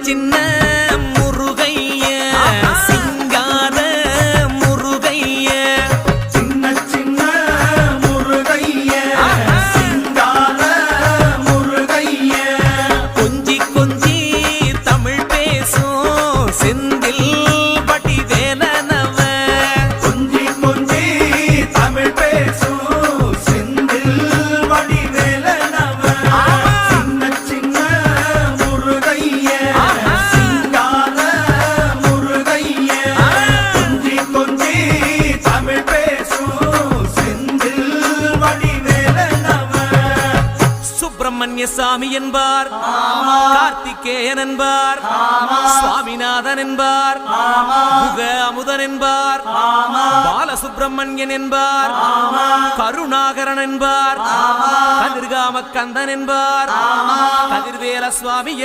சின்ன முருகைய சிங்கார முருகைய சின்ன சின்ன முருகைய சிங்கார முருகைய கொஞ்சி கொஞ்சி தமிழ் பேசும் செந்தில் வடிவேலனவ கொஞ்சி கொஞ்சி தமிழ் பேசும் செந்தில் வடிவேலனவ சின்ன சின்ன முருகைய சிங்கார முருகைய கொஞ்சி கொஞ்சி தமிழ் பேசும் செந்தில் வடிவேலனவ சுப்பிரமணிய சாமி என்பார், கார்த்திகேயன் என்பார், சுவாமிநாதன் என்பார், முக அமுதன் என்பார், பாலசுப்பிரமணியன் என்பார், கருணாகரன் என்பார், கதிர்காம கந்தன் என்பார், கதிர்வேல சுவாமி